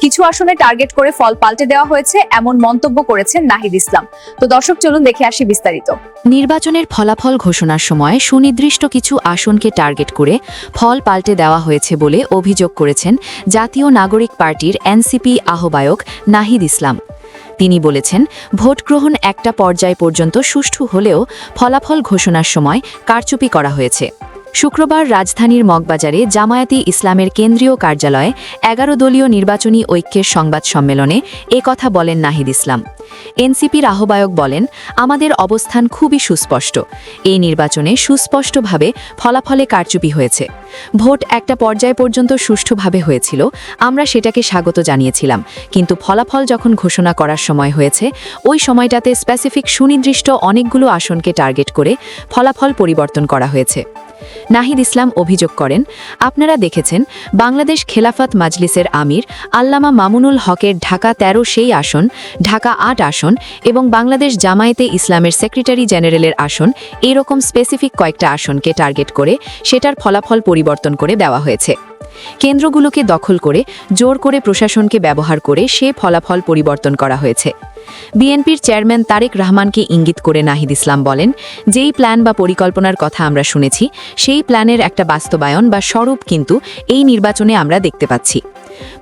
কিছু আসনে টার্গেট করে ফল পাল্টে দেওয়া হয়েছে এমন মন্তব্য করেছেন নাহিদ ইসলাম। তো দর্শক চলুন দেখে আসি বিস্তারিত। নির্বাচনের ফলাফল ঘোষণার সময় সুনির্দিষ্ট কিছু আসনকে টার্গেট করে ফল পাল্টে দেওয়া হয়েছে বলে অভিযোগ করেছেন জাতীয় নাগরিক পার্টির এনসিপি আহ্বায়ক নাহিদ ইসলাম। তিনি বলেছেন, ভোট গ্রহণ একটা পর্যায় পর্যন্ত সুষ্ঠু হলেও ফলাফল ঘোষণার সময় কারচুপি করা হয়েছে। শুক্রবার রাজধানীর মগবাজারে জামায়াতে ইসলামের কেন্দ্রীয় কার্যালয়ে ১১ দলীয় নির্বাচনী ঐক্যের সংবাদ সম্মেলনে কথা বলেন নাহিদ ইসলাম। এনসিপির আহ্বায়ক বলেন, আমাদের অবস্থান খুবই সুস্পষ্ট। এই নির্বাচনে সুস্পষ্টভাবে ফলাফলে কারচুপি হয়েছে। ভোট একটা পর্যায় পর্যন্ত সুষ্ঠুভাবে হয়েছিল, আমরা সেটাকে স্বাগত জানিয়েছিলাম, কিন্তু ফলাফল যখন ঘোষণা করার সময় হয়েছে ওই সময়টাতে স্পেসিফিক সুনির্দিষ্ট অনেকগুলো আসনকে টার্গেট করে ফলাফল পরিবর্তন করা হয়েছে। নাহিদ ইসলাম অভিযোগ করেন, আপনারা দেখেছেন বাংলাদেশ খেলাফত মাজলিসের আমির আল্লামা মামুনুল হকের ঢাকা ১৩ সেই আসন, ঢাকা ৮ আসন এবং বাংলাদেশ জামায়াতে ইসলামের সেক্রেটারি জেনারেলের আসন, এরকম স্পেসিফিক কয়েকটা আসনকে টার্গেট করে সেটার ফলাফল পরিবর্তন করে দেওয়া হয়েছে। কেন্দ্রগুলোকে দখল করে জোর করে প্রশাসনকে ব্যবহার করে সে ফলাফল পরিবর্তন করা হয়েছে। বিএনপির চেয়ারম্যান তারেক রহমানকে ইঙ্গিত করে নাহিদ ইসলাম বলেন, যেই প্ল্যান বা পরিকল্পনার কথা আমরা শুনেছি সেই প্ল্যানের একটা বাস্তবায়ন বা স্বরূপ কিন্তু এই নির্বাচনে আমরা দেখতে পাচ্ছি।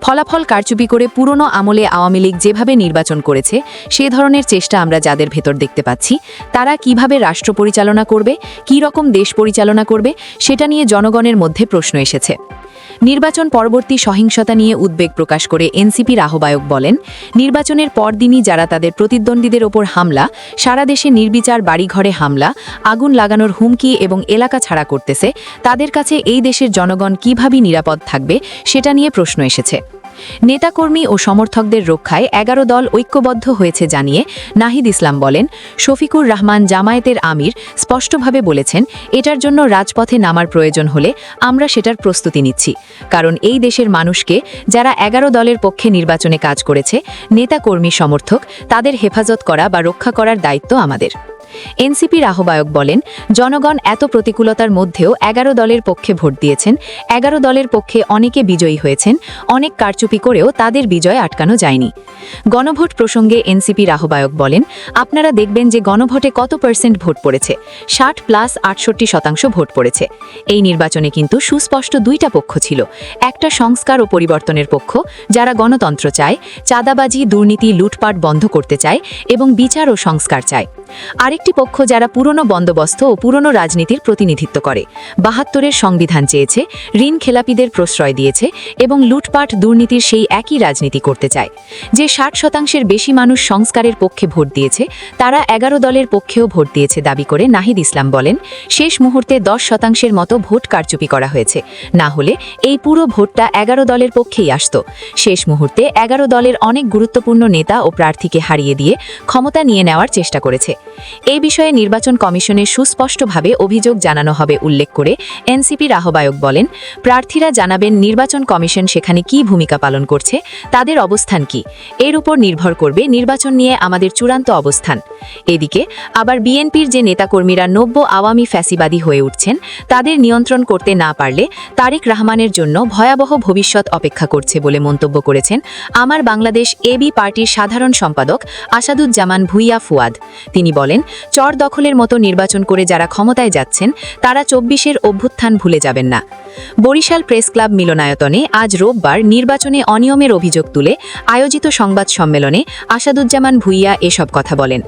ফলাফল কারচুপি করে পুরনো আমলে আওয়ামী লীগ যেভাবে নির্বাচন করেছে সে ধরনের চেষ্টা আমরা যাদের ভেতর দেখতে পাচ্ছি, তারা কিভাবে রাষ্ট্র পরিচালনা করবে, কী রকম দেশ পরিচালনা করবে, সেটা নিয়ে জনগণের মধ্যে প্রশ্ন এসেছে। নির্বাচন পরবর্তী সহিংসতা নিয়ে উদ্বেগ প্রকাশ করে এনসিপির আহ্বায়ক বলেন, নির্বাচনের পরদিনই যারা তাদের প্রতিদ্বন্দ্বীদের ওপর হামলা, সারা দেশে নির্বিচার বাড়িঘরে হামলা, আগুন লাগানোর হুমকি এবং এলাকা ছাড়া করতেছে, তাদের কাছে এই দেশের জনগণ কিভাবে নিরাপদ থাকবে সেটা নিয়ে প্রশ্ন এসেছে। নেতাকর্মী ও সমর্থকদের রক্ষায় ১১ দল ঐক্যবদ্ধ হয়েছে জানিয়ে নাহিদ ইসলাম বলেন, শফিকুর রহমান জামায়াতের আমির স্পষ্টভাবে বলেছেন, এটার জন্য রাজপথে নামার প্রয়োজন হলে আমরা সেটার প্রস্তুতি নিচ্ছি, কারণ এই দেশের মানুষকে যারা ১১ দলের পক্ষে নির্বাচনে কাজ করেছে, নেতাকর্মী সমর্থক, তাদের হেফাজত করা বা রক্ষা করার দায়িত্ব আমাদের। এনসিপির আহ্বায়ক বলেন, জনগণ এত প্রতিকূলতার মধ্যেও ১১ দলের পক্ষে ভোট দিয়েছেন, ১১ দলের পক্ষে অনেকে বিজয়ী হয়েছেন, অনেক কারচুপি করেও তাদের বিজয় আটকানো যায়নি। গণভোট প্রসঙ্গে এনসিপির আহ্বায়ক বলেন, আপনারা দেখবেন যে গণভোটে কত % ভোট পড়েছে, 60+68% ভোট পড়েছে। এই নির্বাচনে কিন্তু সুস্পষ্ট দুইটা পক্ষ ছিল, একটা সংস্কার ও পরিবর্তনের পক্ষ যারা গণতন্ত্র চায়, চাঁদাবাজি, দুর্নীতি, লুটপাট বন্ধ করতে চায় এবং বিচার ও সংস্কার চায়। আরেকটি পক্ষ যারা পুরনো বন্দোবস্ত ও পুরনো রাজনীতির প্রতিনিধিত্ব করে, ৭২-এর সংবিধান চেয়েছে, ঋণ খেলাপিদের প্রশ্রয় দিয়েছে এবং লুটপাট দুর্নীতির সেই একই রাজনীতি করতে চায়। যে 60% বেশি মানুষ সংস্কারের পক্ষে ভোট দিয়েছে, তারা ১১ দলের পক্ষেও ভোট দিয়েছে দাবি করে নাহিদ ইসলাম বলেন, শেষ মুহূর্তে 10% মতো ভোট কারচুপি করা হয়েছে, না হলে এই পুরো ভোটটা ১১ দলের পক্ষেই আসত। শেষ মুহূর্তে ১১ দলের অনেক গুরুত্বপূর্ণ নেতা ও প্রার্থীকে হারিয়ে দিয়ে ক্ষমতা নিয়ে নেওয়ার চেষ্টা করেছে। এই বিষয়ে নির্বাচন কমিশনের সুস্পষ্টভাবে অভিযোগ জানানো হবে উল্লেখ করে এনসিপির আহ্বায়ক বলেন, প্রার্থীরা জানাবেন নির্বাচন কমিশন সেখানে কী ভূমিকা পালন করছে, তাদের অবস্থান কি, এর উপর নির্ভর করবে নির্বাচন নিয়ে আমাদের চূড়ান্ত অবস্থান। এদিকে আবার বিএনপির যে নেতাকর্মীরা নব্য আওয়ামী ফ্যাসিবাদী হয়ে উঠছেন, তাদের নিয়ন্ত্রণ করতে না পারলে তারেক রহমানের জন্য ভয়াবহ ভবিষ্যৎ অপেক্ষা করছে বলে মন্তব্য করেছেন আমার বাংলাদেশ এবি পার্টির সাধারণ সম্পাদক আসাদুজ্জামান ভুইয়া ফুয়াদ। তিনি বলেন, চর দখলের মতো নির্বাচন করে যারা ক্ষমতায় যাচ্ছেন তারা ২৪-এর অভ্যুত্থান ভুলে যাবেন না। বরিশাল প্রেস ক্লাব মিলনায়তনে আজ রোববার নির্বাচনে অনিয়মের অভিযোগ তুলে আয়োজিত সংবাদ সম্মেলনে আসাদুজ্জামান ভুইয়া এসব কথা বলেন।